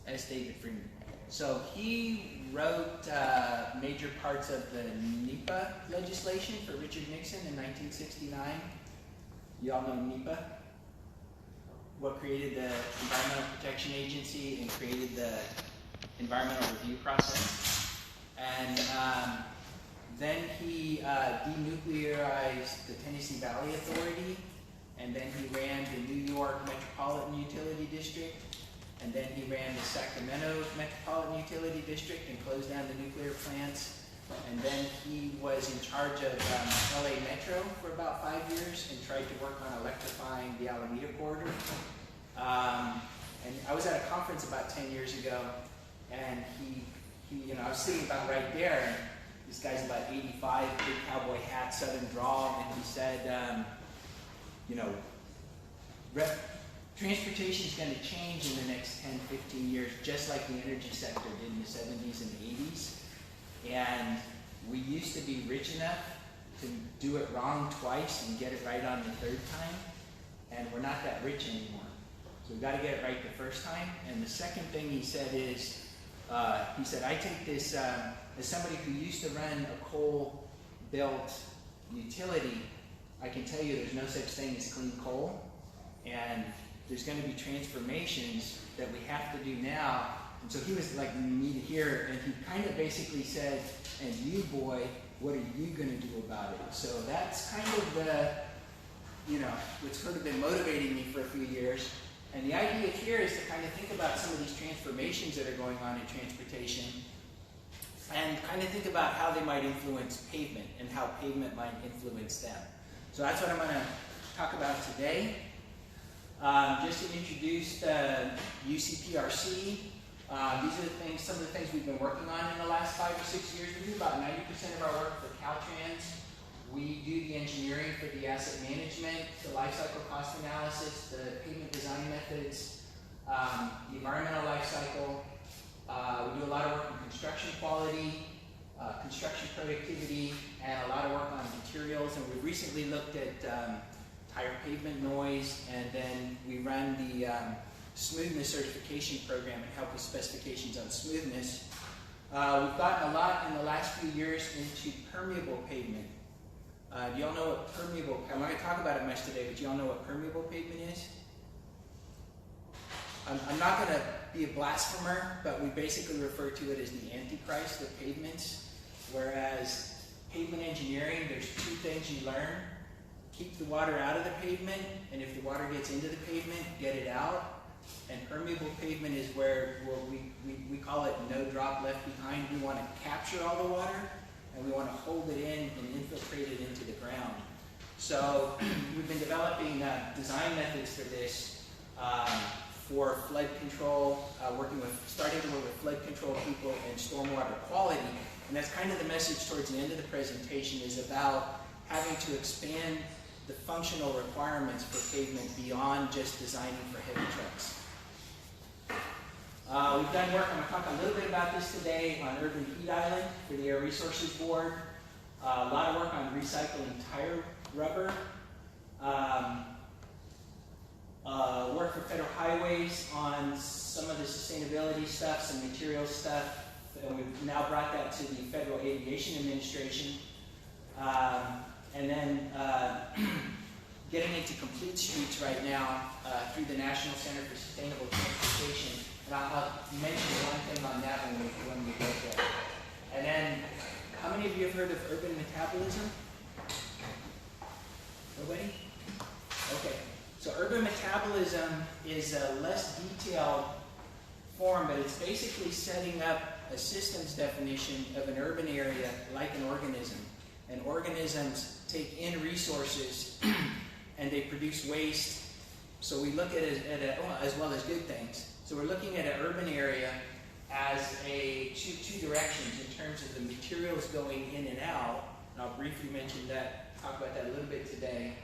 S. David Freeman. So he wrote major parts of the NEPA legislation for Richard Nixon in 1969. You all know NEPA? What created the Environmental Protection Agency and created the environmental review process. And then he denuclearized the Tennessee Valley Authority, and then he ran the New York Metropolitan Utility District, and then he ran the Sacramento Metropolitan Utility District and closed down the nuclear plants. And then he was in charge of LA Metro for about 5 years and tried to work on electrifying the Alameda corridor. And I was at a conference about 10 years ago, and I was sitting about right there, and this guy's about 85, big cowboy hat, southern drawl, and he said, transportation is going to change in the next 10, 15 years, just like the energy sector did in the 70s and the 80s. And we used to be rich enough to do it wrong twice and get it right on the third time, and we're not that rich anymore. So we've got to get it right the first time. And the second thing he said is, he said, I take this, as somebody who used to run a coal-built utility, I can tell you there's no such thing as clean coal, and there's going to be transformations that we have to do now. And so he was like me to hear, and he kind of basically said, and you boy, what are you going to do about it? So that's kind of the, what's sort of been motivating me for a few years. And the idea here is to kind of think about some of these transformations that are going on in transportation and kind of think about how they might influence pavement and how pavement might influence them. So that's what I'm going to talk about today. Just to introduce the UCPRC. These are some of the things we've been working on in the last 5 or 6 years. We do about 90% of our work for Caltrans. We do the engineering for the asset management, the lifecycle cost analysis, the pavement design methods, the environmental lifecycle. We do a lot of work on construction quality, construction productivity, and a lot of work on materials. And we've recently looked at tire pavement noise, and then we run the Smoothness certification program and help with specifications on smoothness. We've gotten a lot in the last few years into permeable pavement. Do y'all know what permeable, I'm not going to talk about it much today, but do y'all know what permeable pavement is? I'm not going to be a blasphemer, but we basically refer to it as the antichrist of pavements. Whereas pavement engineering, there's two things you learn. Keep the water out of the pavement, and if the water gets into the pavement, get it out. And permeable pavement is where we call it no drop left behind. We want to capture all the water, and we want to hold it in and infiltrate it into the ground. So we've been developing design methods for this for flood control, starting to work with flood control people and stormwater quality. And that's kind of the message towards the end of the presentation, is about having to expand the functional requirements for pavement beyond just designing for heavy trucks. We've done work, I'm going to talk a little bit about this today, on urban heat island for the Air Resources Board. A lot of work on recycling tire rubber. Work for federal highways on some of the sustainability stuff, some materials stuff. And we've now brought that to the Federal Aviation Administration. And then getting into complete streets right now through the National Center for Sustainable Transportation. And I'll mention one thing on that when we get there. And then, how many of you have heard of urban metabolism? Nobody? Okay. So urban metabolism is a less detailed form, but it's basically setting up a systems definition of an urban area like an organism. And organisms take in resources and they produce waste. So we look at it as well as good things. So we're looking at an urban area as two directions in terms of the materials going in and out. And I'll briefly mention that, talk about that a little bit today.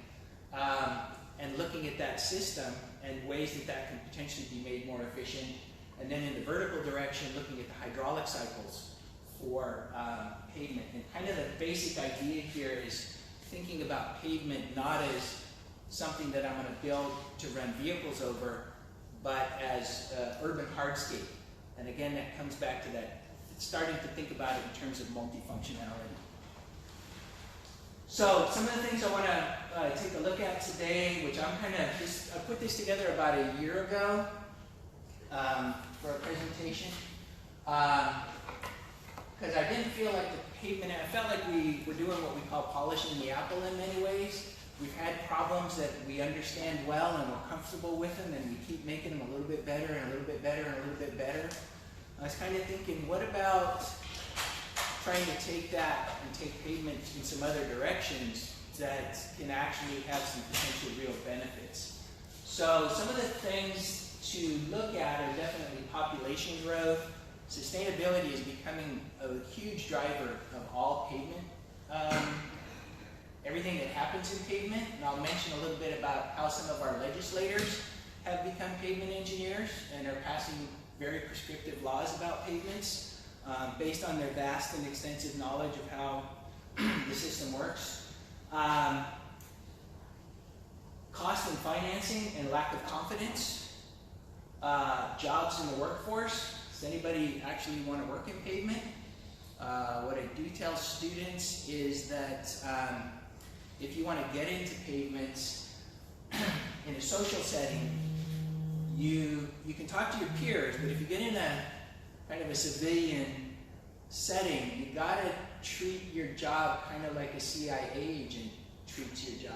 And looking at that system and ways that can potentially be made more efficient. And then in the vertical direction, looking at the hydraulic cycles for pavement. And kind of the basic idea here is thinking about pavement not as something that I'm going to build to run vehicles over, but as urban hardscape. And again, that comes back to that, starting to think about it in terms of multifunctionality. So some of the things I want to take a look at today, which I put this together about a year ago for a presentation, because I didn't feel like the pavement, I felt like we were doing what we call polishing the apple in many ways. We've had problems that we understand well and we're comfortable with them, and we keep making them a little bit better and a little bit better and a little bit better. I was kind of thinking, what about trying to take that and take pavement in some other directions that can actually have some potential real benefits? So some of the things to look at are definitely population growth. Sustainability is becoming a huge driver of all pavement, everything that happens in pavement. And I'll mention a little bit about how some of our legislators have become pavement engineers and are passing very prescriptive laws about pavements based on their vast and extensive knowledge of how the system works. Cost and financing and lack of confidence. Jobs in the workforce. Does anybody actually want to work in pavement? What I do tell students is that if you want to get into pavements in a social setting, you can talk to your peers, but if you get in a kind of a civilian setting, you got to treat your job kind of like a CIA agent treats their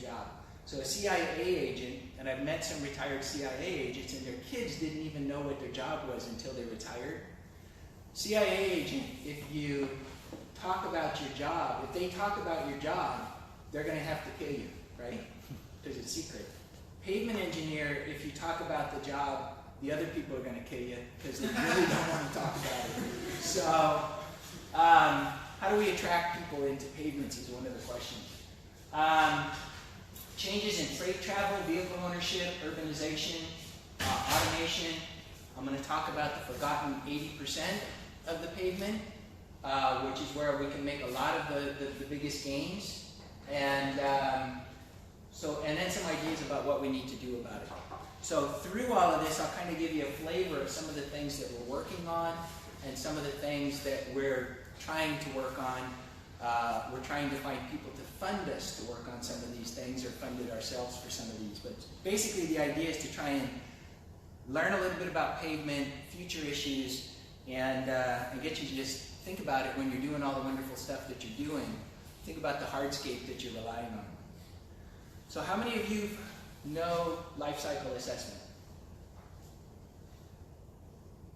job. So a CIA agent, and I've met some retired CIA agents, and their kids didn't even know what their job was until they retired. CIA agent, if you talk about your job, if they talk about your job, they're going to have to kill you, right? Because it's secret. Pavement engineer, if you talk about the job, the other people are going to kill you because they really don't want to talk about it. So, how do we attract people into pavements is one of the questions. Changes in freight travel, vehicle ownership, urbanization, automation. I'm going to talk about the forgotten 80% of the pavement, which is where we can make a lot of the biggest gains. And and then some ideas about what we need to do about it. So through all of this, I'll kind of give you a flavor of some of the things that we're working on and some of the things that we're trying to work on. We're trying to find people to fund us to work on some of these things, or fund it ourselves for some of these. But basically the idea is to try and learn a little bit about pavement, future issues, and get you to just think about it when you're doing all the wonderful stuff that you're doing. Think about the hardscape that you're relying on. So how many of you know Lifecycle Assessment?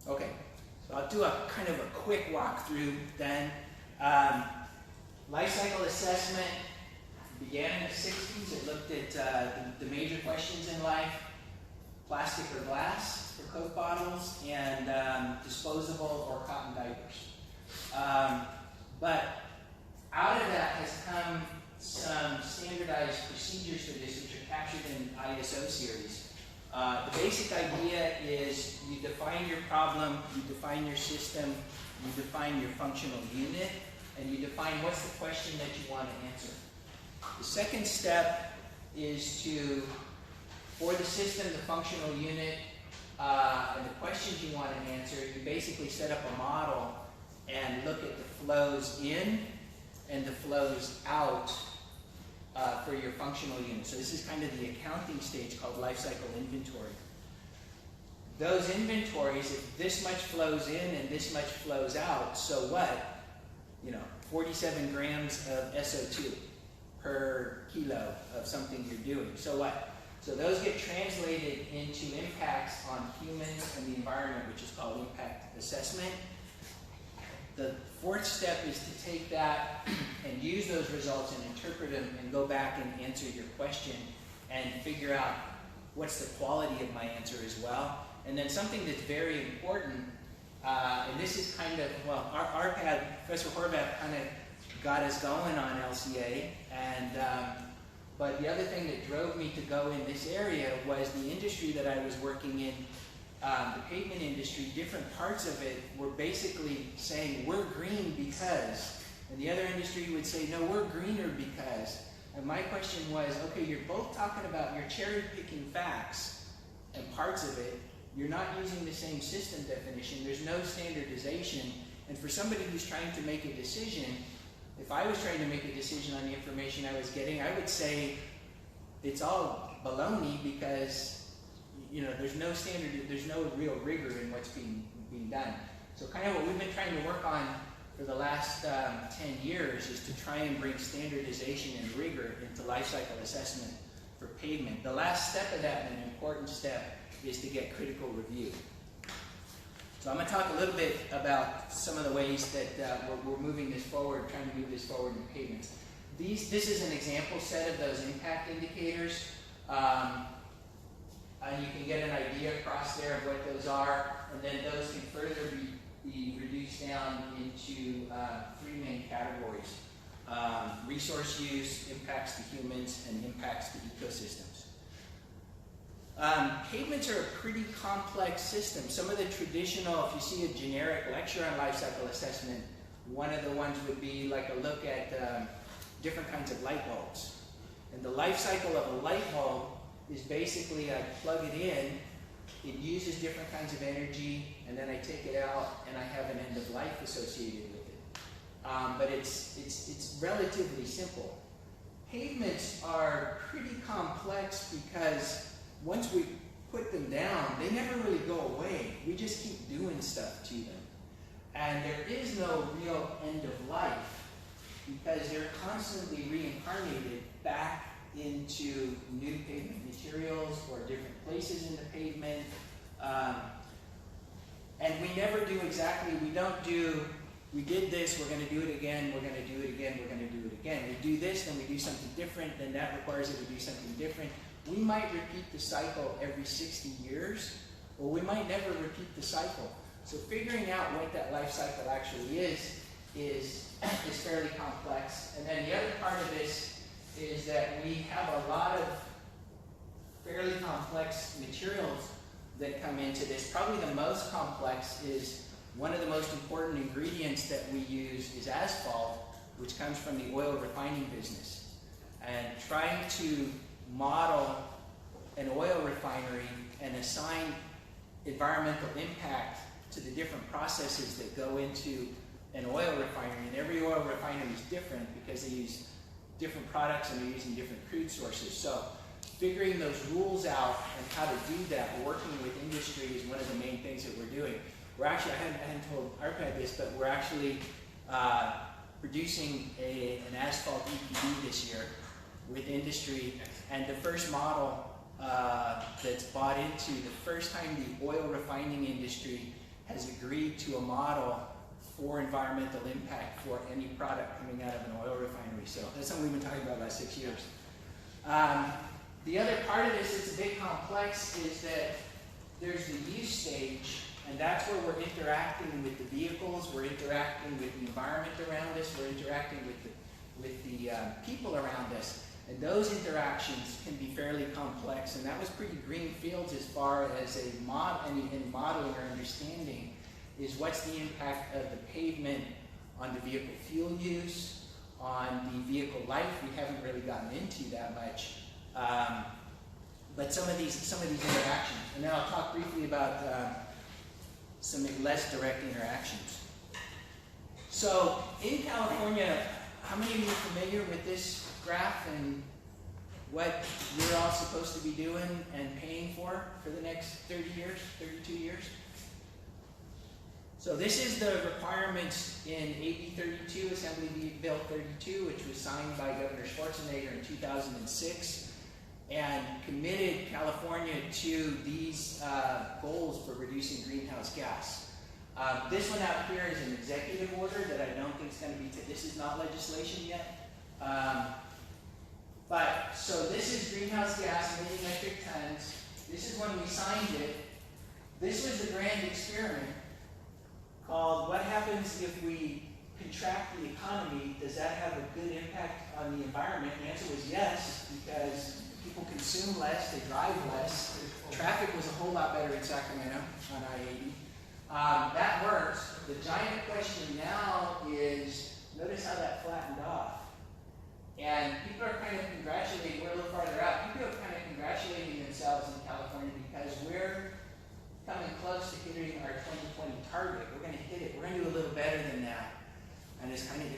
Okay, so I'll do a kind of a quick walkthrough then. Lifecycle Assessment began in the 60s. It looked at the major questions in life: plastic or glass for Coke bottles, and disposable or cotton diapers. But out of that has come some standardized procedures for this, which are captured in ISO series. The basic idea is you define your problem, you define your system, you define your functional unit, and you define what's the question that you want to answer. The second step is to, for the system, the functional unit, and the questions you want to answer, you basically set up a model and look at the flows in and the flows out for your functional unit. So this is kind of the accounting stage called lifecycle inventory. Those inventories, if this much flows in and this much flows out, so what? 47 grams of SO2 per kilo of something you're doing. So what? So those get translated into impacts on humans and the environment, which is called impact assessment. The fourth step is to take that and use those results and interpret them and go back and answer your question and figure out what's the quality of my answer as well. And then something that's very important, and this is kind of, well, our Professor Horvath kind of got us going on LCA, and but the other thing that drove me to go in this area was the industry that I was working in, the pavement industry. Different parts of it were basically saying, we're green because, and the other industry would say, no, we're greener because. And my question was, okay, you're both talking about, you're cherry picking facts and parts of it, you're not using the same system definition, there's no standardization, and for somebody who's trying to make a decision, if I was trying to make a decision on the information I was getting, I would say it's all baloney because, you know, there's no standard, there's no real rigor in what's being done. So kind of what we've been trying to work on for the last 10 years is to try and bring standardization and rigor into life cycle assessment for pavement. The last step of that, and an important step, is to get critical review. So I'm going to talk a little bit about some of the ways that we're moving this forward, trying to move this forward in pavements. This is an example set of those impact indicators. And you can get an idea across there of what those are, and then those can further be reduced down into 3 main categories. Resource use, impacts to humans, and impacts to ecosystems. Pavements are a pretty complex system. Some of the traditional, if you see a generic lecture on life cycle assessment, one of the ones would be like a look at different kinds of light bulbs. And the life cycle of a light bulb is basically I plug it in, it uses different kinds of energy, and then I take it out and I have an end of life associated with it. But it's relatively simple. Pavements are pretty complex because once we put them down, they never really go away. We just keep doing stuff to them. And there is no real end of life because they're constantly reincarnated back into new pavement materials or different places in the pavement. And we never do exactly, we did this, we're going to do it again, we're going to do it again, we're going to do it again. We do this, then we do something different, then that requires that we do something different. We might repeat the cycle every 60 years, or we might never repeat the cycle. So figuring out what that life cycle actually is fairly complex. And then the other part of this is that we have a lot of fairly complex materials that come into this. Probably the most complex is one of the most important ingredients that we use is asphalt, which comes from the oil refining business. And trying to model an oil refinery and assign environmental impact to the different processes that go into an oil refinery, and every oil refinery is different because they use different products and they're using different crude sources. So figuring those rules out and how to do that, working with industry is one of the main things that we're doing. We're actually, I hadn't told Arpad this, but we're actually producing an asphalt EPD this year with industry, and the first model that's bought into, the first time the oil refining industry has agreed to a model for environmental impact for any product coming out of an oil refinery. So that's something we've been talking about the last 6 years. The other part of this that's a bit complex is that there's the use stage, and that's where we're interacting with the vehicles, we're interacting with the environment around us, we're interacting with the people around us. And those interactions can be fairly complex, and that was pretty green fields as far as any modeling or understanding is what's the impact of the pavement on the vehicle fuel use, on the vehicle life. We haven't really gotten into that much, but some of these interactions. And then I'll talk briefly about some less direct interactions. So in California, how many of you are familiar with this graph and what you're all supposed to be doing and paying for the next 30 years, 32 years? So this is the requirements in AB 32, Assembly Bill 32, which was signed by Governor Schwarzenegger in 2006 and committed California to these goals for reducing greenhouse gas. This one out here is an executive order that I don't think is going to be, this is not legislation yet. But so this is greenhouse gas emitting metric tons. This is when we signed it. This was the grand experiment called what happens if we contract the economy? Does that have a good impact on the environment? The answer was yes, because people consume less, they drive less. Traffic was a whole lot better in Sacramento on I-80. That works. The giant question now is, notice how that flattened off. And people are kind of we're a little farther out, people are kind of congratulating themselves in California because we're target. We're going to hit it. We're going to do a little better than that. And it's kind of,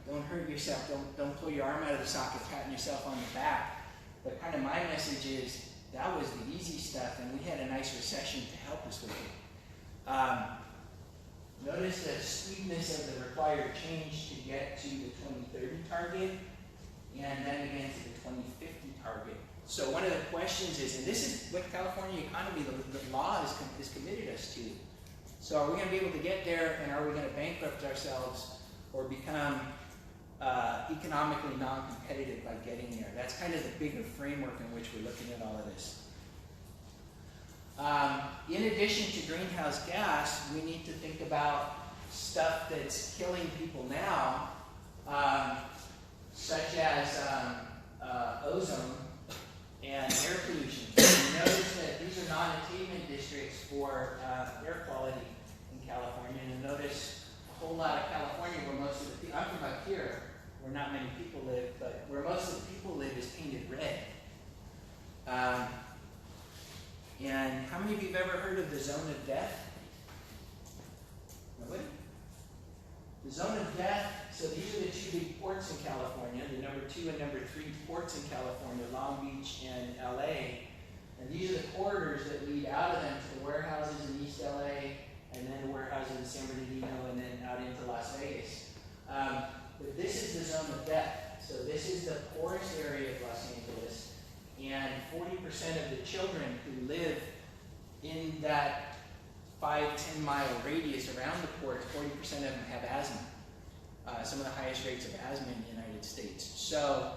don't hurt yourself. Don't pull your arm out of the socket, patting yourself on the back. But kind of my message is that was the easy stuff, and we had a nice recession to help us with it. Notice the smoothness of the required change to get to the 2030 target, and then again to the 2050 target. So one of the questions is, and this is what California economy, the law is committed us to. So are we going to be able to get there, and are we going to bankrupt ourselves or become economically non-competitive by getting there? That's kind of the bigger framework in which we're looking at all of this. In addition to greenhouse gas, we need to think about stuff that's killing people now, such as ozone and air pollution. You notice that these are non-attainment districts for air quality in California, and you'll notice a whole lot of California where most of the people, I'm from up here, where not many people live, but where most of the people live is painted red. And how many of you have ever heard of the zone of death? Nobody? The zone of death, so these are the two big ports in California, the number 2 and number 3 ports in California, Long Beach and LA. And these are the corridors that lead out of them to the warehouses in East LA, and then the warehouses in San Bernardino, and then out into Las Vegas. But this is the zone of death. So this is the poorest area of Los Angeles, and 40% of the children who live in that 5-10 mile radius around the port, 40% of them have asthma. Some of the highest rates of asthma in the United States. So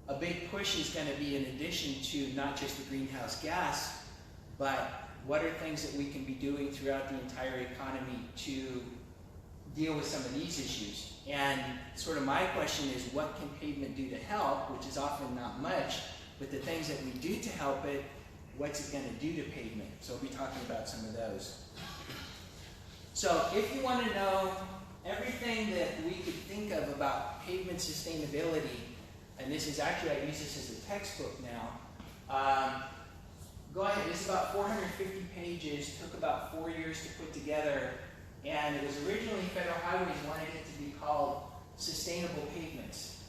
a big push is going to be, in addition to not just the greenhouse gas, but what are things that we can be doing throughout the entire economy to deal with some of these issues? And sort of my question is, what can pavement do to help, which is often not much, but the things that we do to help it, what's it going to do to pavement? So we'll be talking about some of those. So if you want to know everything that we could think of about pavement sustainability, and this is actually, I use this as a textbook now, go ahead. It's about 450 pages, took about 4 years to put together, and it was originally Federal Highways wanted it to be called Sustainable Pavements.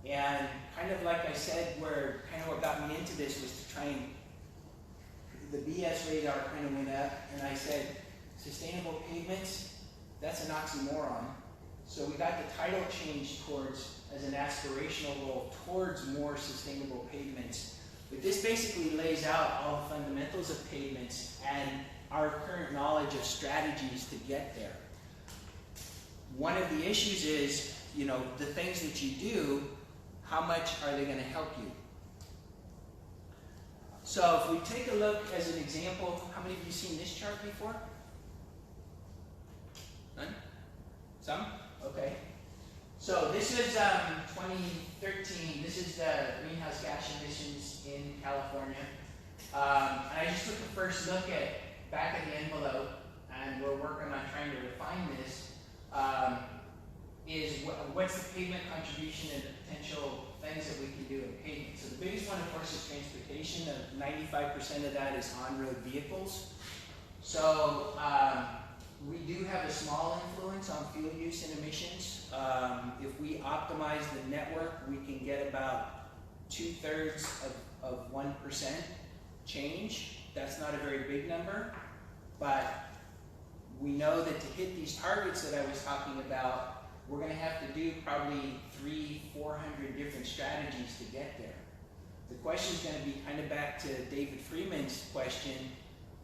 And kind of like I said, what got me into this was to try and, the BS radar kind of went up, and I said, sustainable pavements, that's an oxymoron. So we got the title changed towards, as an aspirational goal, towards more sustainable pavements. But this basically lays out all the fundamentals of pavements and our current knowledge of strategies to get there. One of the issues is, the things that you do, how much are they going to help you? So if we take a look as an example, how many of you seen this chart before? None? Some? Okay. So this is 2013. This is the greenhouse gas emissions in California. And I just took a first look at back of the envelope, and we're working on trying to refine this. Is what's the pavement contribution and the potential things that we can do in pavement? So the biggest one, of course, is transportation. 95% of that is on-road vehicles. So we do have a small influence on fuel use and emissions. If we optimize the network, we can get about 2/3 of 1% change. That's not a very big number, but we know that to hit these targets that I was talking about, we're going to have to do probably 300-400 different strategies to get there. The question is going to be kind of back to David Freeman's question,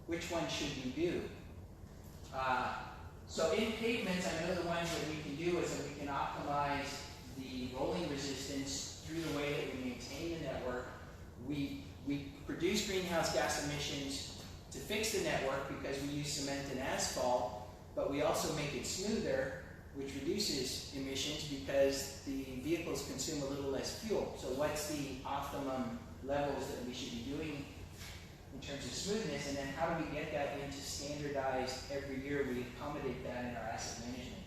which one should we do? So in pavements, I know the ones that we can do is that we can optimize the rolling resistance through the way that we maintain the network. We produce greenhouse gas emissions to fix the network because we use cement and asphalt, but we also make it smoother, which reduces emissions because the vehicles consume a little less fuel. So what's the optimum levels that we should be doing in terms of smoothness, and then how do we get that into standardized every year? We accommodate that in our asset management.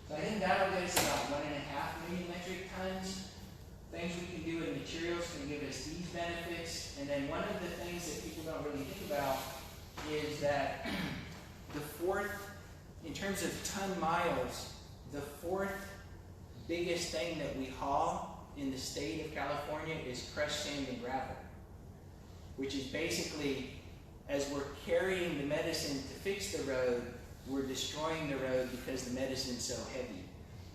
So I think that'll get us about 1.5 million metric tons. Things we can do in materials can give us these benefits. And then one of the things that people don't really think about is that the fourth in terms of ton miles, the fourth biggest thing that we haul in the state of California is crushed sand and gravel, which is basically, as we're carrying the medicine to fix the road, we're destroying the road because the medicine's so heavy.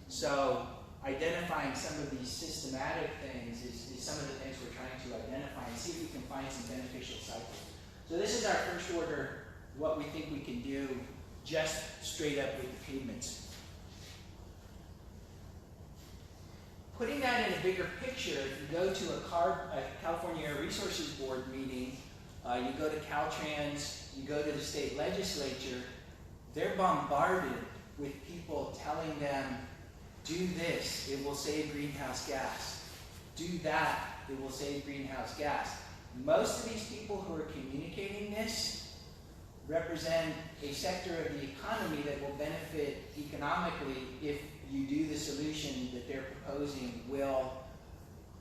So identifying some of these systematic things is some of the things we're trying to identify and see if we can find some beneficial cycles. So this is our first order, what we think we can do just straight up with the pavements. Putting that in a bigger picture, if you go to a California Air Resources Board meeting, you go to Caltrans, you go to the state legislature, they're bombarded with people telling them, do this, it will save greenhouse gas. Do that, it will save greenhouse gas. Most of these people who are communicating this represent a sector of the economy that will benefit economically if you do the solution that they're proposing will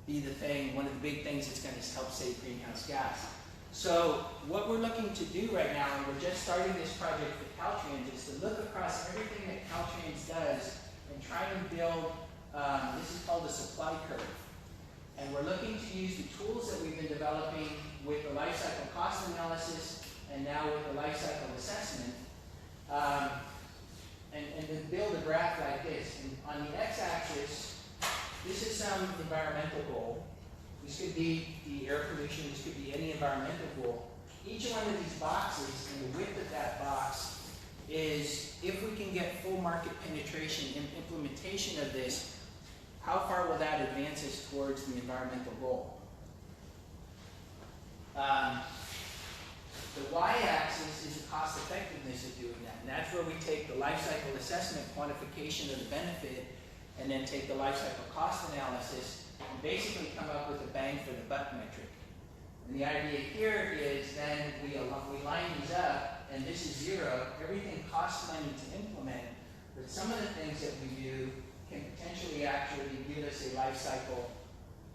be the thing, one of the big things that's going to help save greenhouse gas. So what we're looking to do right now, and we're just starting this project with Caltrans, is to look across everything that Caltrans does and try and build, this is called a supply curve. And we're looking to use the tools that we've been developing with the life cycle cost analysis and now with the life cycle assessment, and then build a graph like this. And on the x-axis, this is some environmental goal. This could be the air pollution, this could be any environmental goal. Each one of these boxes and the width of that box is, if we can get full market penetration and implementation of this, how far will that advance us towards the environmental goal? The y-axis is the cost effectiveness of doing that. And that's where we take the life cycle assessment quantification of the benefit and then take the life cycle cost analysis and basically come up with a bang for the buck metric. And the idea here is then we line these up, and this is zero. Everything costs money to implement, but some of the things that we do can potentially actually give us a life cycle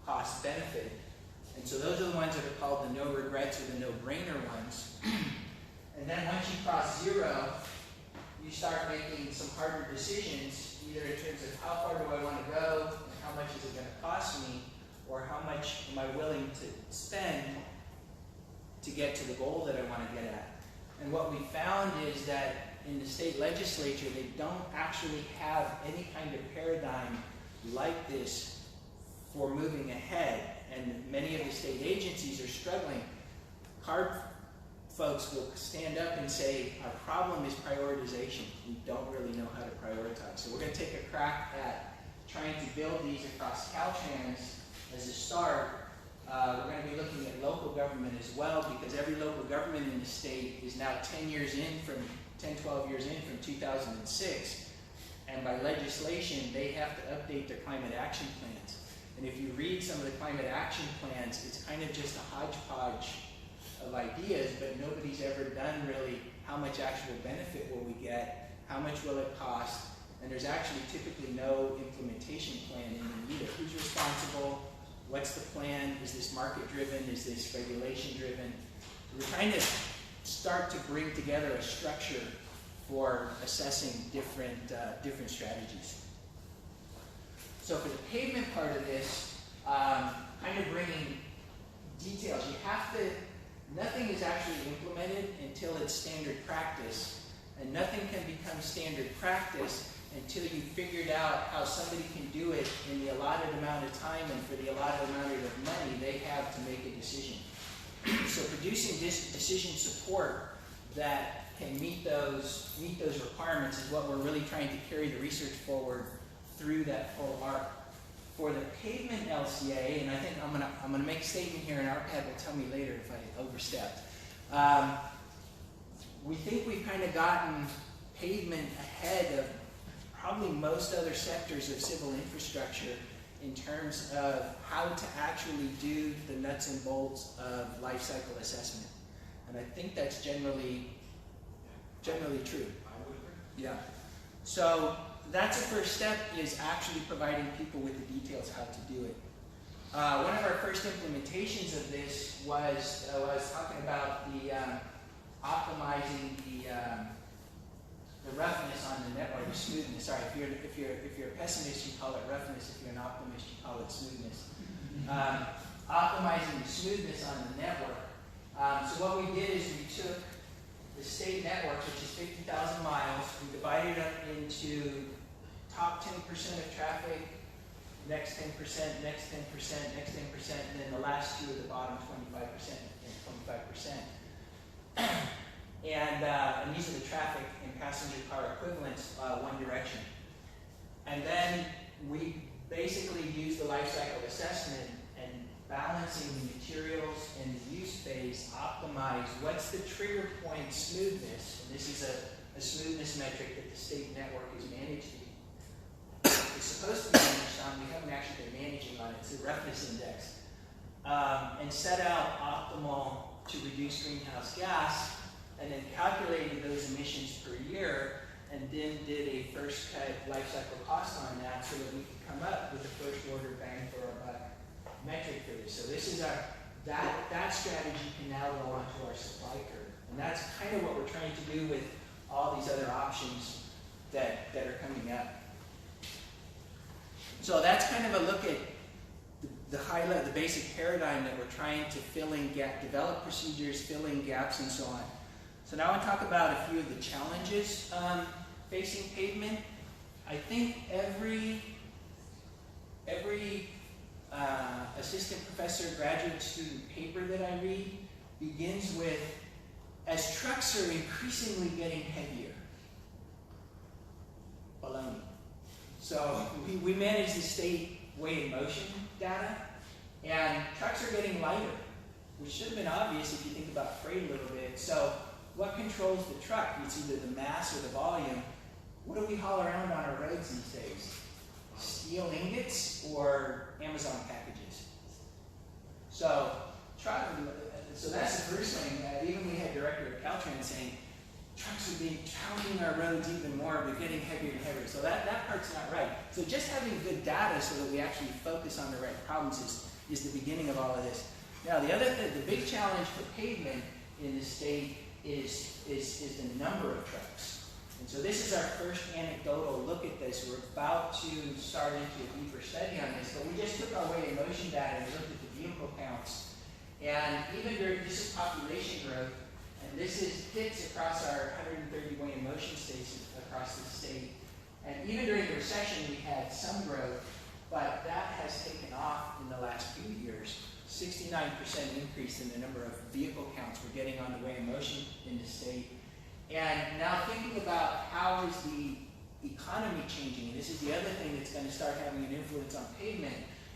cost benefit. And so those are the ones that are called the no regrets or the no-brainer ones. And then once you cross zero, you start making some harder decisions, either in terms of how far do I want to go, and how much is it going to cost me, or how much am I willing to spend to get to the goal that I want to get at. And what we found is that in the state legislature, they don't actually have any kind of paradigm like this for moving ahead. And many of the state agencies are struggling. CARB folks will stand up and say, our problem is prioritization. We don't really know how to prioritize. So we're going to take a crack at trying to build these across Caltrans as a start. We're going to be looking at local government as well, because every local government in the state is now 12 years in from 2006. And by legislation, they have to update their climate action plans. And if you read some of the climate action plans, it's kind of just a hodgepodge of ideas, but nobody's ever done really how much actual benefit will we get, how much will it cost, and there's actually typically no implementation plan in them either. Who's responsible? What's the plan? Is this market driven? Is this regulation driven? So we're trying to start to bring together a structure for assessing different strategies. So for the pavement part of this, kind of bringing details. You have to, nothing is actually implemented until it's standard practice, and nothing can become standard practice until you've figured out how somebody can do it in the allotted amount of time and for the allotted amount of money they have to make a decision. So producing this decision support that can meet those requirements is what we're really trying to carry the research forward through that full arc. For the Pavement LCA, and I think I'm gonna make a statement here, and ARPAD will tell me later if I overstepped. We think we've kind of gotten pavement ahead of probably most other sectors of civil infrastructure in terms of how to actually do the nuts and bolts of life cycle assessment. And I think that's generally true. I would agree. Yeah. So that's the first step, is actually providing people with the details how to do it. One of our first implementations of this was talking about the optimizing the the roughness on the net, or the smoothness. Sorry, if you're a pessimist, you call it roughness. If you're an optimist, you call it smoothness. Optimizing the smoothness on the network. So what we did is we took the state network, which is 50,000 miles, we divided it up into top 10% of traffic, next 10%, next 10%, next 10%, and then the last two at the bottom, 25% and 25%. And these are the traffic and passenger car equivalents, one direction. And then we basically use the lifecycle assessment and balancing the materials and the use phase, optimize what's the trigger point smoothness, and this is a smoothness metric that the state network is managed. It's supposed to be managed on, we haven't actually been managing on it, it's the roughness index. And set out optimal to reduce greenhouse gas, and then calculated those emissions per year, and then did a first cut life cycle cost on that so that we could come up with a first order bang for our buck metric for this. So this is our, that strategy can now go onto our supply curve. And that's kind of what we're trying to do with all these other options that are coming up. So that's kind of a look at the highlight, the basic paradigm that we're trying to fill in develop procedures, fill in gaps, and so on. So now I want to talk about a few of the challenges facing pavement. I think every assistant professor, graduate student paper that I read begins with, as trucks are increasingly getting heavier. Baloney. So we manage the state weight and motion data, and trucks are getting lighter, which should have been obvious if you think about freight a little bit. So what controls the truck? It's either the mass or the volume. What do we haul around on our roads these days? Steel ingots or Amazon packages? So that's the first thing. Even we had director of Caltrans saying, trucks are being pounding our roads even more, they're getting heavier and heavier. So that part's not right. So just having good data so that we actually focus on the right problems is the beginning of all of this. Now the big challenge for pavement in the state is the number of trucks. And so this is our first anecdotal look at this. We're about to start into a deeper study on this, but we just took our weight and motion data and looked at the vehicle counts. And even during, this is population growth, and this hits across our 130 weight and motion states across the state. And even during the recession, we had some growth, but that has taken off in the last few years. 69% increase in the number of vehicle counts we're getting on the way and motion in the state. And now thinking about how is the economy changing, and this is the other thing that's going to start having an influence on pavement.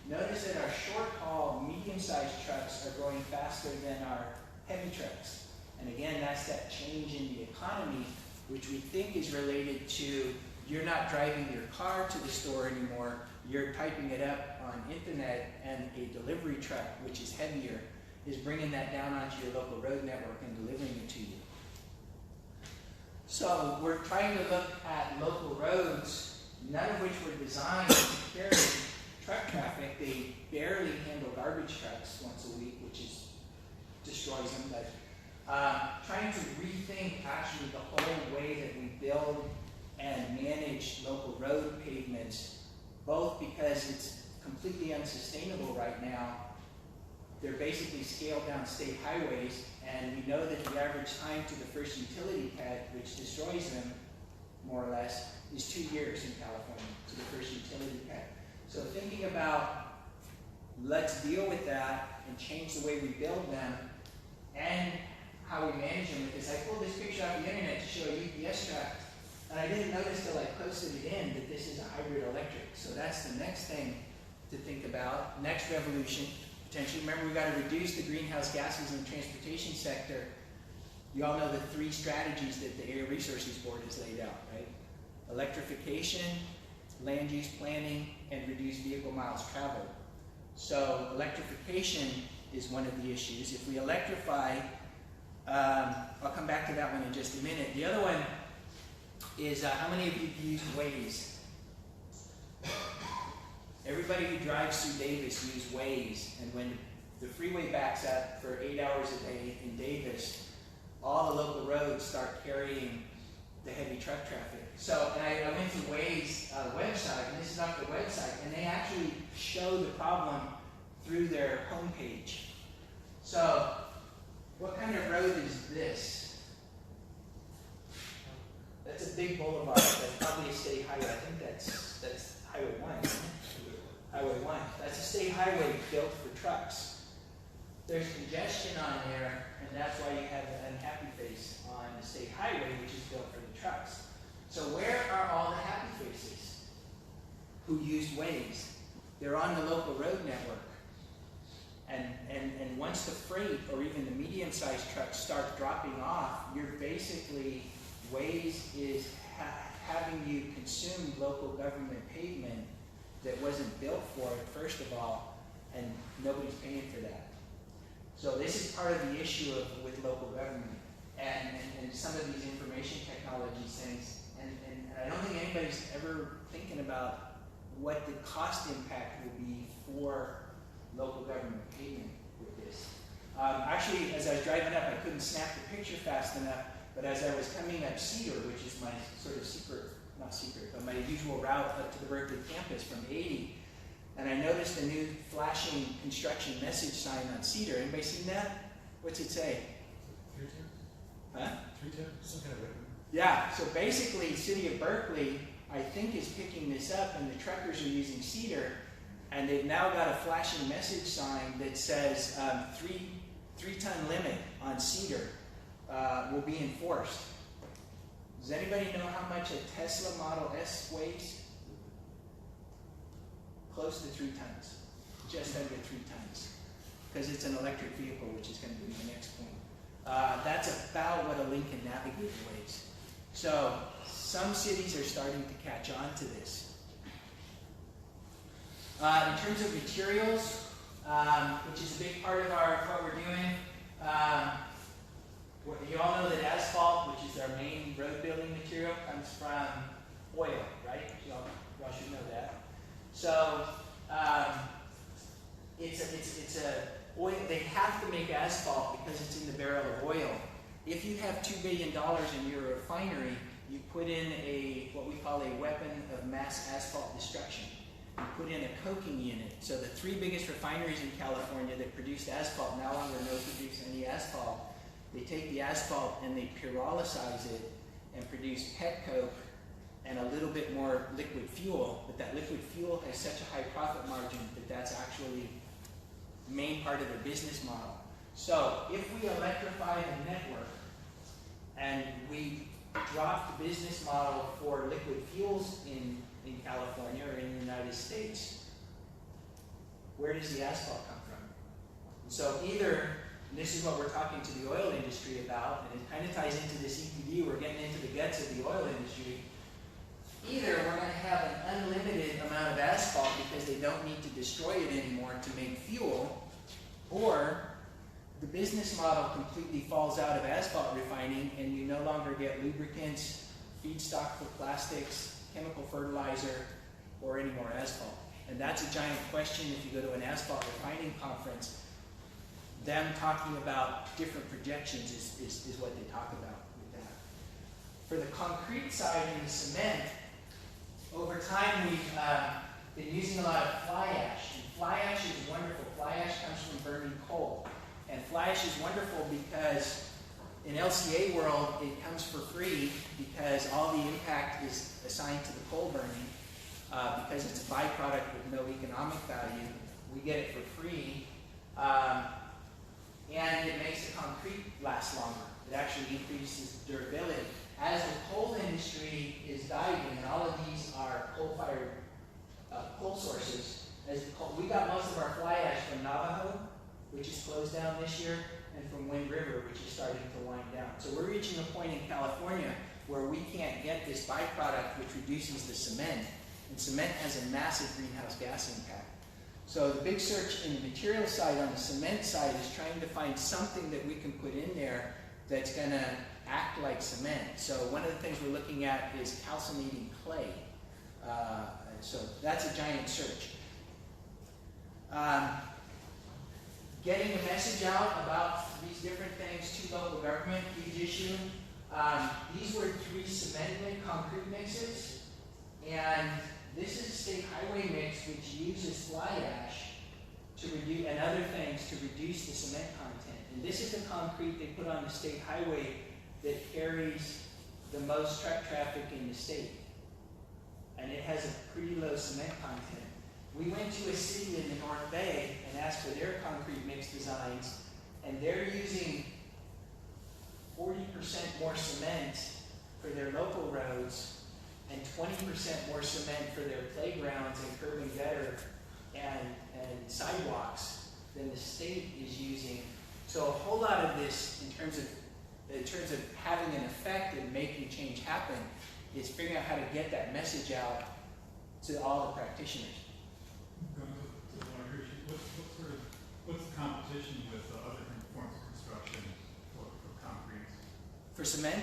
Notice that our short haul, medium-sized trucks are growing faster than our heavy trucks. And again, that's that change in the economy, which we think is related to you're not driving your car to the store anymore, you're typing it up on internet, and a delivery truck, which is heavier, is bringing that down onto your local road network and delivering it to you. So we're trying to look at local roads, none of which were designed to carry truck traffic. They barely handle garbage trucks once a week, which destroys them. But trying to rethink actually the whole way that we build and manage local road pavements, both because it's completely unsustainable right now. They're basically scaled down state highways, and we know that the average time to the first utility pad, which destroys them, more or less, is 2 years in California to the first utility pad. So thinking about, let's deal with that and change the way we build them and how we manage them. Because I pulled this picture off the internet to show a UPS truck, and I didn't notice till I posted it in that this is a hybrid electric. So that's the next thing to think about, next revolution. Potentially, remember, we got to reduce the greenhouse gases in the transportation sector. You all know the 3 strategies that the Area Resources Board has laid out, right? Electrification, land use planning, and reduce vehicle miles traveled. So electrification is one of the issues. If we electrify, I'll come back to that one in just a minute. The other one is how many of you have used Waze? Everybody who drives through Davis use Waze, and when the freeway backs up for 8 hours a day in Davis, all the local roads start carrying the heavy truck traffic. So, and I went to Waze website, and this is off the website, and they actually show the problem through their homepage. So, what kind of road is this? That's a big boulevard. That's probably a state highway. I think that's Highway 1. Isn't it? Highway 1. That's a state highway built for trucks. There's congestion on there, and that's why you have an unhappy face on the state highway, which is built for the trucks. So where are all the happy faces who used Waze? They're on the local road network. And once the freight or even the medium-sized trucks start dropping off, you're basically, Waze is having you consume local government pavement that wasn't built for it, first of all, and nobody's paying for that. So this is part of the issue with local government and some of these information technology things. And I don't think anybody's ever thinking about what the cost impact will be for local government payment with this. Actually, as I was driving up, I couldn't snap the picture fast enough, but as I was coming up Cedar, which is my sort of not secret, but my usual route up to the Berkeley campus from 80, and I noticed a new flashing construction message sign on Cedar. Anybody seen that? What's it say? 310? Huh? 310? Some kind of written. Yeah, so basically, City of Berkeley, I think, is picking this up, and the truckers are using Cedar, and they've now got a flashing message sign that says 3-ton limit on Cedar will be enforced. Does anybody know how much a Tesla Model S weighs? Close to 3 tons, just under 3 tons, because it's an electric vehicle, which is going to be the next point. That's about what a Lincoln Navigator weighs. So some cities are starting to catch on to this. In terms of materials, which is a big part of what we're doing, you all know that asphalt, which is our main road building material, comes from oil, right? You all should know that. So it's a oil. They have to make asphalt because it's in the barrel of oil. If you have $2 billion in your refinery, you put in what we call a weapon of mass asphalt destruction. You put in a coking unit. So the 3 biggest refineries in California that produced asphalt no longer produce any asphalt. They take the asphalt and they pyrolyze it and produce pet coke and a little bit more liquid fuel, but that liquid fuel has such a high profit margin that that's actually the main part of their business model. So if we electrify the network and we drop the business model for liquid fuels in California or in the United States, where does the asphalt come from? So either, and this is what we're talking to the oil industry about, and it kind of ties into this EPD, we're getting into the guts of the oil industry. Either we're going to have an unlimited amount of asphalt because they don't need to destroy it anymore to make fuel, or the business model completely falls out of asphalt refining and you no longer get lubricants, feedstock for plastics, chemical fertilizer, or any more asphalt. And that's a giant question if you go to an asphalt refining conference. Them talking about different projections is what they talk about with that. For the concrete side and the cement, over time we've been using a lot of fly ash. And fly ash is wonderful. Fly ash comes from burning coal. And fly ash is wonderful because in LCA world, it comes for free because all the impact is assigned to the coal burning because it's a byproduct with no economic value. We get it for free. And it makes the concrete last longer. It actually increases durability. As the coal industry is diving, and all of these are coal-fired coal sources, we got most of our fly ash from Navajo, which is closed down this year, and from Wind River, which is starting to wind down. So we're reaching a point in California where we can't get this byproduct, which reduces the cement, and cement has a massive greenhouse gas impact. So the big search in the material side on the cement side is trying to find something that we can put in there that's going to act like cement. So one of the things we're looking at is calcineting clay. So that's a giant search. Getting the message out about these different things to local government, huge issue. These were 3 cement concrete mixes, and this is a state highway mix which uses fly ash to reduce, and other things to reduce the cement content. And this is the concrete they put on the state highway that carries the most truck traffic in the state. And it has a pretty low cement content. We went to a city in the North Bay and asked for their concrete mix designs, and they're using 40% more cement for their local roads and 20% more cement for their playgrounds and curb and gutter and sidewalks than the state is using. So a whole lot of this in terms of having an effect and making change happen is figuring out how to get that message out to all the practitioners. Going to the larger issue, what's the competition with other forms of construction for concrete? For cement?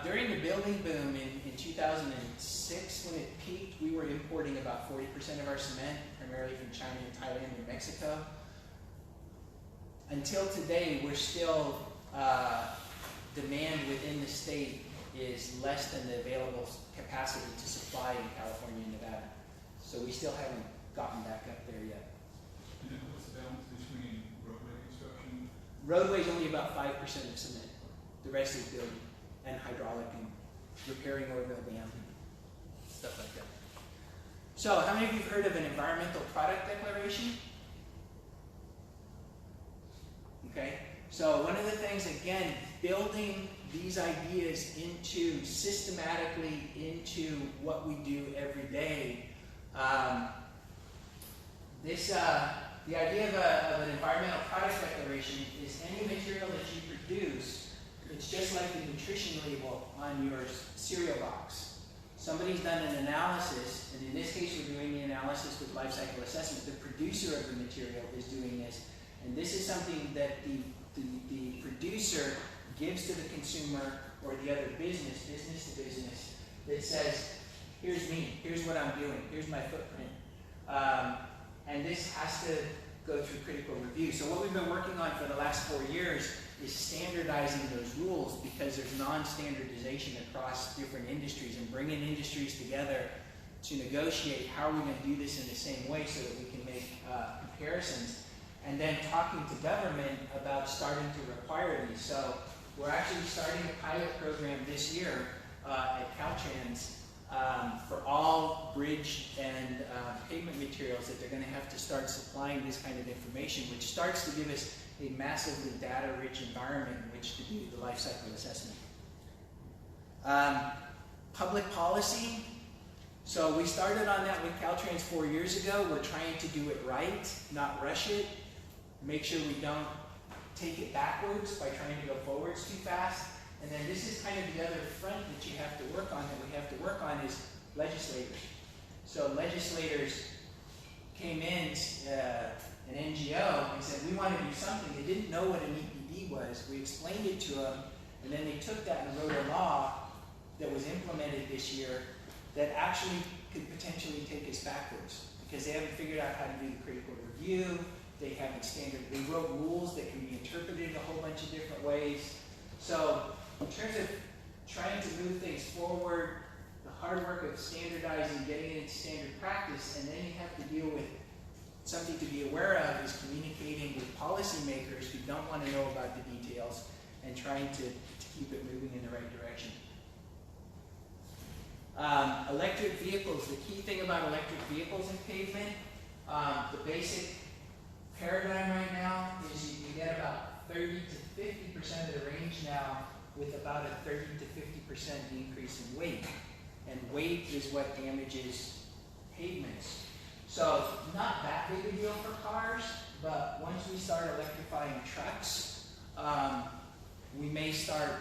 During the building boom in 2006, when it peaked, we were importing about 40% of our cement, primarily from China and Thailand and Mexico. Until today, we're still, demand within the state is less than the available capacity to supply in California and Nevada. So we still haven't gotten back up there yet. And then what's the balance between roadway construction? Roadway is only about 5% of cement. The rest is building and hydraulic and repairing Orville Dam, stuff like that. So how many of you have heard of an environmental product declaration? Okay, so one of the things, again, building these ideas systematically into what we do every day. The idea of an environmental product declaration is any material that you produce, it's just like the nutrition label on your cereal box. Somebody's done an analysis, and in this case we're doing the analysis with Lifecycle Assessment. The producer of the material is doing this, and this is something that the producer gives to the consumer or the other business to business, that says, here's me, here's what I'm doing, here's my footprint. And this has to go through critical review. So what we've been working on for the last 4 years is standardizing those rules, because there's non-standardization across different industries, and bringing industries together to negotiate how are we going to do this in the same way so that we can make comparisons, and then talking to government about starting to require these. So we're actually starting a pilot program this year at Caltrans for all bridge and pavement materials that they're going to have to start supplying this kind of information, which starts to give us a massively data-rich environment in which to do the life cycle assessment. Public policy. So we started on that with Caltrans 4 years ago. We're trying to do it right, not rush it. Make sure we don't take it backwards by trying to go forwards too fast. And then this is kind of the other front that you have to work on, that we have to work on, is legislators. So legislators came in, an NGO, and said, we want to do something. They didn't know what an EPD was. We explained it to them, and then they took that and wrote a law that was implemented this year that actually could potentially take us backwards, because they haven't figured out how to do the critical review. They wrote rules that can be interpreted a whole bunch of different ways. So in terms of trying to move things forward, the hard work of standardizing, getting it into standard practice, and then you have to deal with something to be aware of is communicating with policymakers who don't want to know about the details, and trying to keep it moving in the right direction. Electric vehicles. The key thing about electric vehicles in pavement, the basic paradigm right now is you get about 30 to 50% of the range now, with about a 30 to 50% increase in weight. And weight is what damages pavements. So not that big a deal for cars, but once we start electrifying trucks, we may start,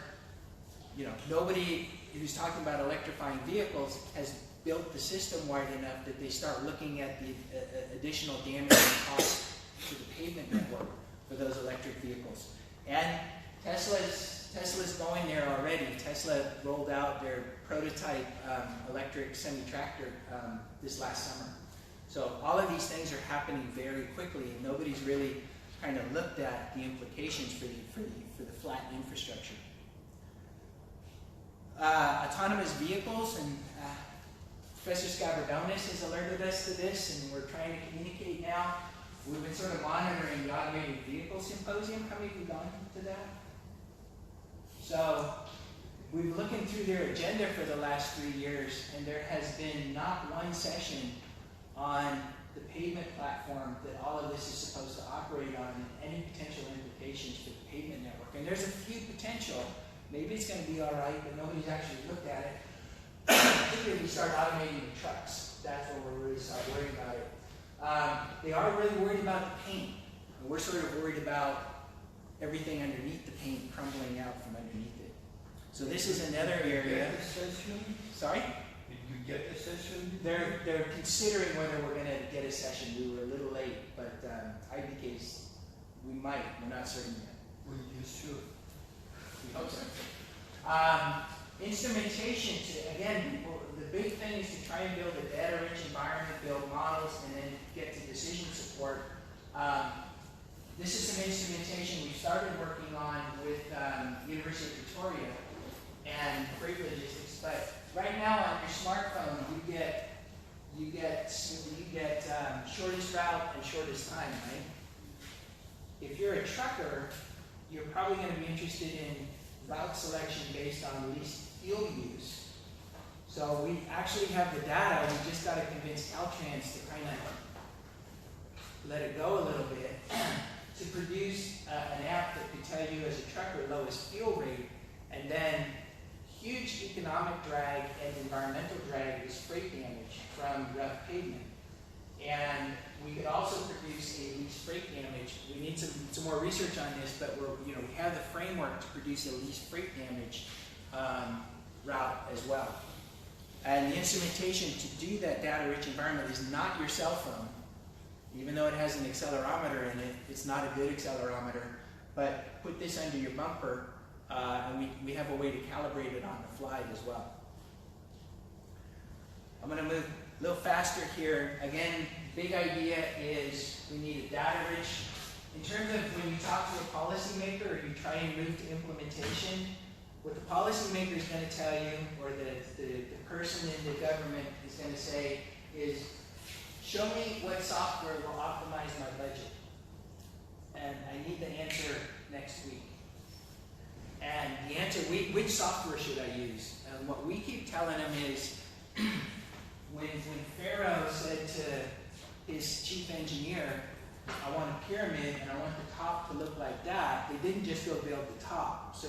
nobody who's talking about electrifying vehicles has built the system wide enough that they start looking at the additional damage and cost to the pavement network for those electric vehicles. And Tesla's going there already. Tesla rolled out their prototype electric semi-tractor this last summer. So all of these things are happening very quickly, and nobody's really kind of looked at the implications for the flat infrastructure. autonomous vehicles, and Professor Scavardonis has alerted us to this, and we're trying to communicate now. We've been sort of monitoring the Automated Vehicle Symposium. How many of you gone to that? So we've been looking through their agenda for the last 3 years, and there has been not one session on the pavement platform that all of this is supposed to operate on and any potential implications for the pavement network. And there's a few potential. Maybe it's going to be all right, but nobody's actually looked at it. Particularly if we start automating the trucks. That's when we're really start worrying about it. They are really worried about the paint. And we're sort of worried about everything underneath the paint crumbling out from underneath it. So this is another area. Sorry? Did you get a session? They're considering whether we're going to get a session. We were a little late, but IBK's, we might. We're not certain yet. Well, you should. We hope so. Instrumentation, again, the big thing is to try and build a data-rich environment, build models, and then get to decision support. This is some instrumentation we started working on with University of Victoria and freight logistics. But right now on your smartphone, you get shortest route and shortest time, right? If you're a trucker, you're probably going to be interested in route selection based on least fuel use. So we actually have the data. We just got to convince Caltrans to kind of let it go a little bit to produce an app that could tell you as a trucker lowest fuel rate, and then huge economic drag and environmental drag is freight damage from rough pavement. And we could also produce a least freight damage. We need some more research on this, but we have the framework to produce a least freight damage route as well. And the instrumentation to do that data-rich environment is not your cell phone. Even though it has an accelerometer in it, it's not a good accelerometer. But put this under your bumper, and we have a way to calibrate it on the fly as well. I'm going to move a little faster here. Again, big idea is we need a data-rich. In terms of when you talk to a policymaker or you try and move to implementation, what the policymaker is going to tell you, or the person in the government is going to say is, show me what software will optimize my budget. And I need the answer next week. And the answer, which software should I use? And what we keep telling them is, when Pharaoh said to his chief engineer, I want a pyramid and I want the top to look like that, they didn't just go build the top. So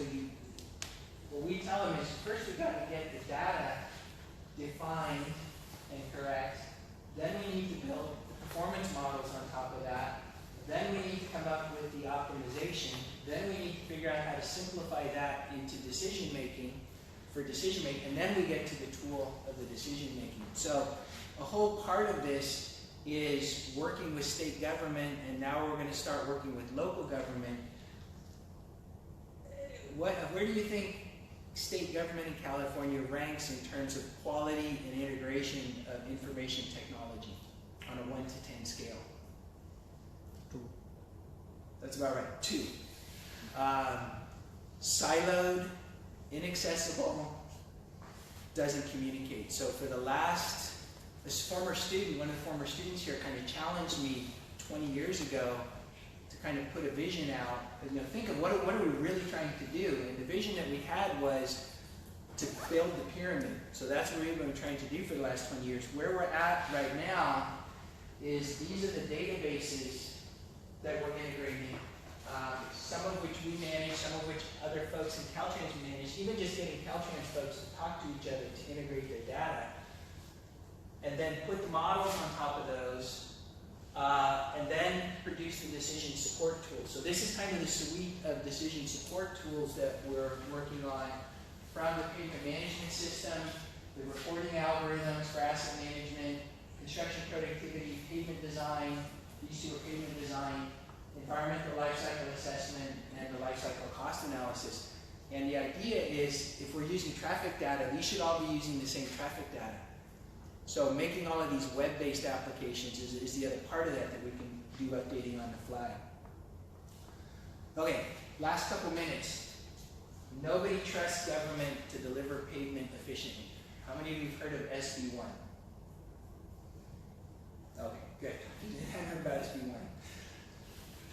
what we tell them is, first we've got to get the data defined and correct. Then we need to build the performance models on top of that. Then we need to come up with the optimization. Then we need to figure out how to simplify that into decision making, and then we get to the tool of the decision making. So a whole part of this is working with state government, and now we're going to start working with local government. Where do you think state government in California ranks in terms of quality and integration of information technology on a 1 to 10 scale? 2. That's about right. 2. Siloed, inaccessible, doesn't communicate. So for this former student, one of the former students here kind of challenged me 20 years ago to kind of put a vision out. Think of what are we really trying to do? And the vision that we had was to build the pyramid. So that's what we've been trying to do for the last 20 years. Where we're at right now is these are the databases that we're integrating. Some of which we manage, some of which other folks in Caltrans manage, even just getting Caltrans folks to talk to each other to integrate their data. And then put the models on top of those, and then produce the decision support tools. So this is kind of the suite of decision support tools that we're working on, from the pavement management system, the reporting algorithms for asset management, construction productivity, pavement design, these two are pavement design, environmental lifecycle assessment, and the lifecycle cost analysis. And the idea is, if we're using traffic data, we should all be using the same traffic data. So making all of these web-based applications is the other part of that we can do updating on the fly. Okay, last couple minutes. Nobody trusts government to deliver pavement efficiently. How many of you have heard of SB1? Okay, good. You haven't heard about SB1.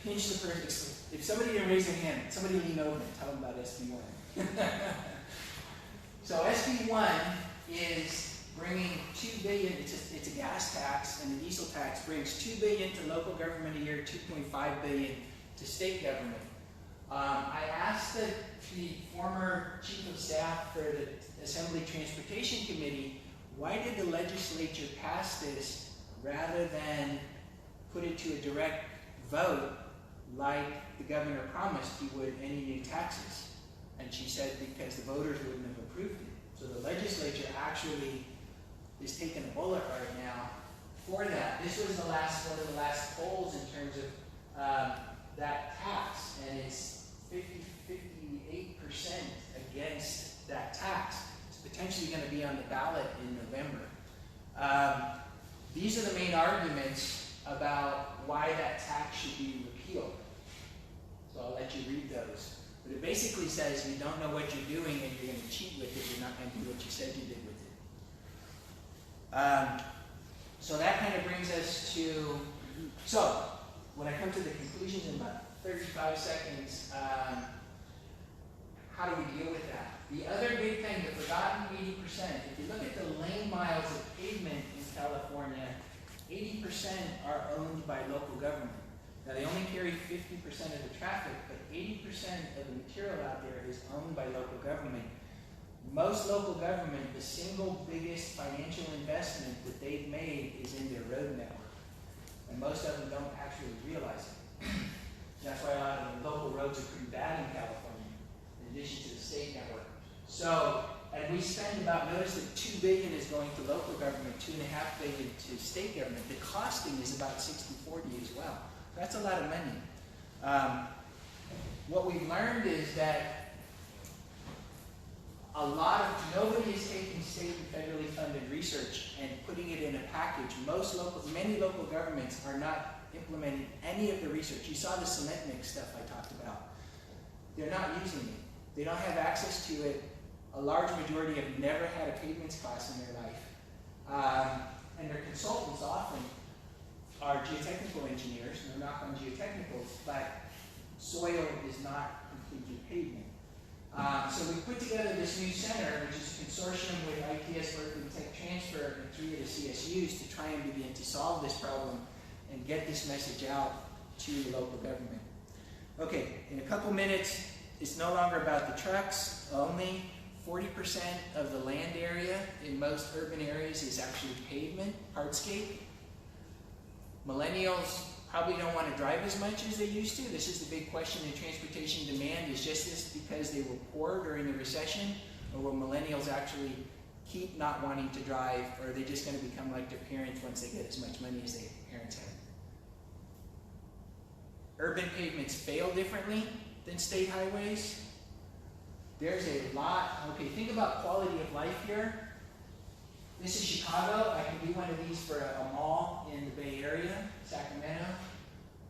Pinch the person. If somebody didn't raise their hand, somebody lean over and tell them about SB1. So SB1 is bringing $2 billion, it's a gas tax, and the diesel tax brings $2 billion to local government a year, $2.5 billion to state government. I asked the former chief of staff for the Assembly Transportation Committee, why did the legislature pass this rather than put it to a direct vote like the governor promised he would any new taxes? And she said because the voters wouldn't have approved it. So the legislature actually is taking a bullet right now for that. This was one of the last polls in terms of that tax, and it's 58% against that tax. It's potentially going to be on the ballot in November. These are the main arguments about why that tax should be repealed. So I'll let you read those. But it basically says you don't know what you're doing and you're going to cheat with it, you're not going to do what you said you did with it. So that kind of brings us to, so when I come to the conclusions in about 35 seconds, how do we deal with that? The other big thing, the forgotten 80%, if you look at the lane miles of pavement in California, 80% are owned by local government. Now they only carry 50% of the traffic, but 80% of the material out there is owned by local government. Most local government, the single biggest financial investment that they've made is in their road network. And most of them don't actually realize it. That's why a lot of the local roads are pretty bad in California, in addition to the state network. So, and we spend about, notice that $2 billion is going to local government, $2.5 billion to state government. The costing is about 60-40 as well. That's a lot of money. What we've learned is that nobody is taking state and federally funded research and putting it in a package. Many local governments are not implementing any of the research. You saw the cement mix stuff I talked about. They're not using it. They don't have access to it. A large majority have never had a pavements class in their life. And their consultants often are geotechnical engineers, no knock on geotechnicals, but soil is not completely pavement. So we put together this new center, which is a consortium with ITS, Berkeley Tech Transfer, and 3 of the CSUs to try and begin to solve this problem and get this message out to the local government. Okay, in a couple minutes, it's no longer about the trucks only. 40% of the land area in most urban areas is actually pavement, hardscape. Millennials probably don't want to drive as much as they used to. This is the big question in transportation demand. Is just this because they were poor during the recession, or will millennials actually keep not wanting to drive, or are they just going to become like their parents once they get as much money as their parents had? Urban pavements fail differently than state highways. There's a lot. Okay, think about quality of life here. This is Chicago. I can do one of these for a mall in the Bay Area, Sacramento.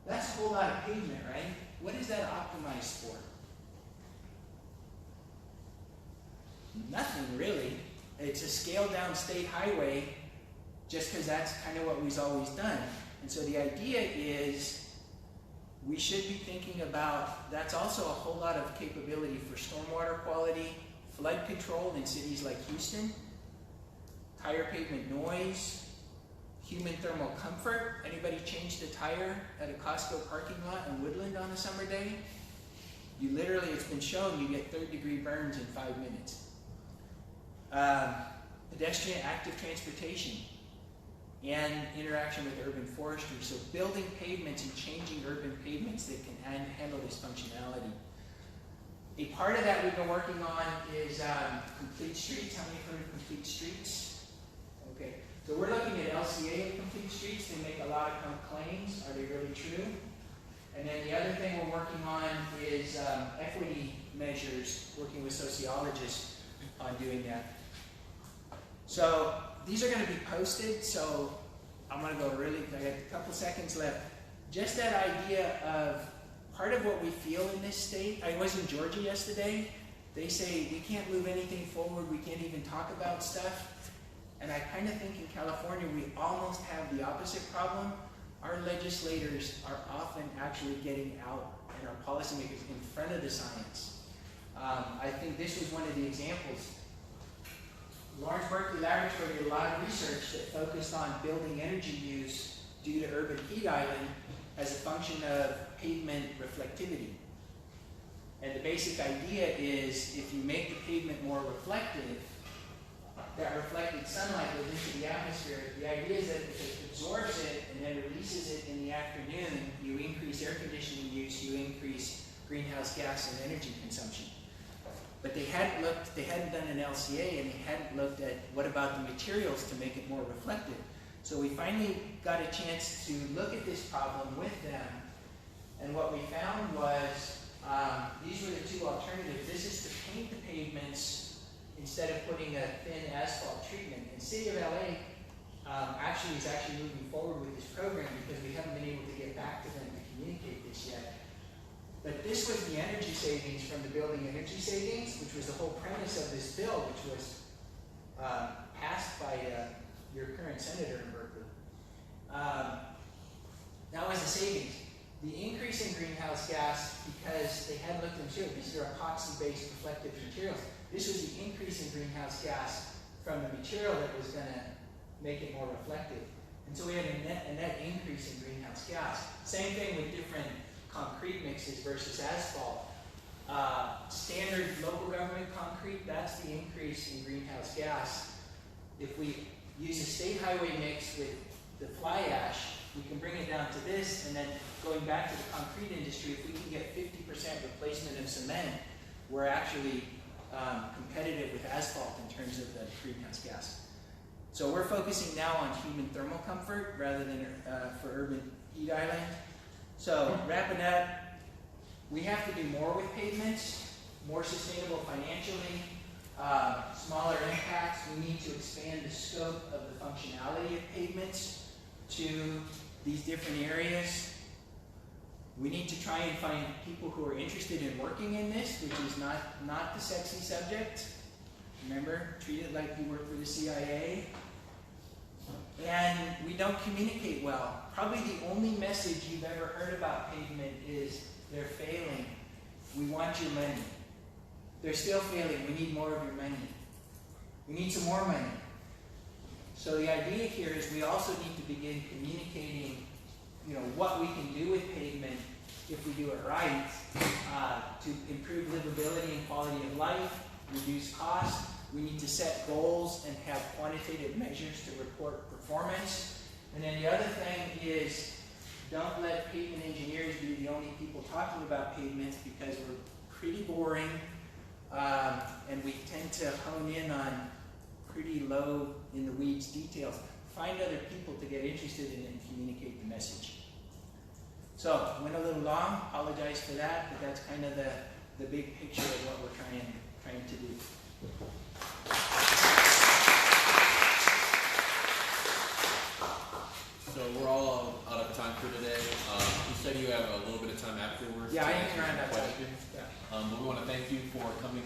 That's a whole lot of pavement, right? What is that optimized for? Nothing really. It's a scaled down state highway just because that's kind of what we've always done. And so the idea is we should be thinking about, that's also a whole lot of capability for stormwater quality, flood control in cities like Houston, tire pavement noise, human thermal comfort. Anybody changed a tire at a Costco parking lot in Woodland on a summer day? You literally, it's been shown, you get 3rd-degree burns in 5 minutes. Pedestrian active transportation and interaction with urban forestry. So building pavements and changing urban pavements that can handle this functionality. A part of that we've been working on is complete streets. How many have heard of complete streets? Okay, so we're looking at LCA of complete streets. They make a lot of claims. Are they really true? And then the other thing we're working on is equity measures, working with sociologists on doing that. So these are going to be posted, so I'm going to go really, I got a couple seconds left. Just that idea of part of what we feel in this state. I was in Georgia yesterday, They say we can't move anything forward, we can't even talk about stuff. And I kind of think in California we almost have the opposite problem. Our legislators are often actually getting out, and our policymakers in front of the science. I think this was one of the examples. Lawrence Berkeley Laboratory did a lot of research that focused on building energy use due to urban heat island as a function of pavement reflectivity. And the basic idea is if you make the pavement more reflective, that reflected sunlight goes into the atmosphere. The idea is that if it absorbs it and then releases it in the afternoon, you increase air conditioning use, you increase greenhouse gas and energy consumption. But they hadn't done an LCA, and they hadn't looked at what about the materials to make it more reflective. So we finally got a chance to look at this problem with them, and what we found was these were the two alternatives. This is to paint the pavements instead of putting a thin asphalt treatment. And City of LA actually is moving forward with this program because we haven't been able to get back to them to communicate this yet. But this was the energy savings from the building energy savings, which was the whole premise of this bill, which was passed by your current senator in Berkeley. That was the savings. The increase in greenhouse gas, because they had looked into it, these are epoxy-based reflective materials. This was the increase in greenhouse gas from the material that was going to make it more reflective. And so we had a net increase in greenhouse gas. Same thing with different concrete mixes versus asphalt. Standard local government concrete, that's the increase in greenhouse gas. If we use a state highway mix with the fly ash, we can bring it down to this, and then going back to the concrete industry, if we can get 50% replacement of cement, we're actually competitive with asphalt in terms of the greenhouse gas. So we're focusing now on human thermal comfort rather than for urban heat island. So wrapping up, we have to do more with pavements, more sustainable financially, smaller impacts. We need to expand the scope of the functionality of pavements to these different areas. We need to try and find people who are interested in working in this, which is not the sexy subject. Remember, treat it like you work for the CIA. And we don't communicate well. Probably the only message you've ever heard about pavement is they're failing. We want your money. They're still failing. We need more of your money. We need some more money. So the idea here is we also need to begin communicating, what we can do with pavement if we do it right to improve livability and quality of life, reduce cost. We need to set goals and have quantitative measures to report performance. And then the other thing is don't let pavement engineers be the only people talking about pavements, because we're pretty boring and we tend to hone in on pretty low in the weeds details. Find other people to get interested in and communicate the message. So, went a little long, apologize for that, but that's kind of the big picture of what we're trying to do. So we're all out of time for today. You said you have a little bit of time afterwards. Yeah, to I answer can some around that questions. Yeah. But we want to thank you for coming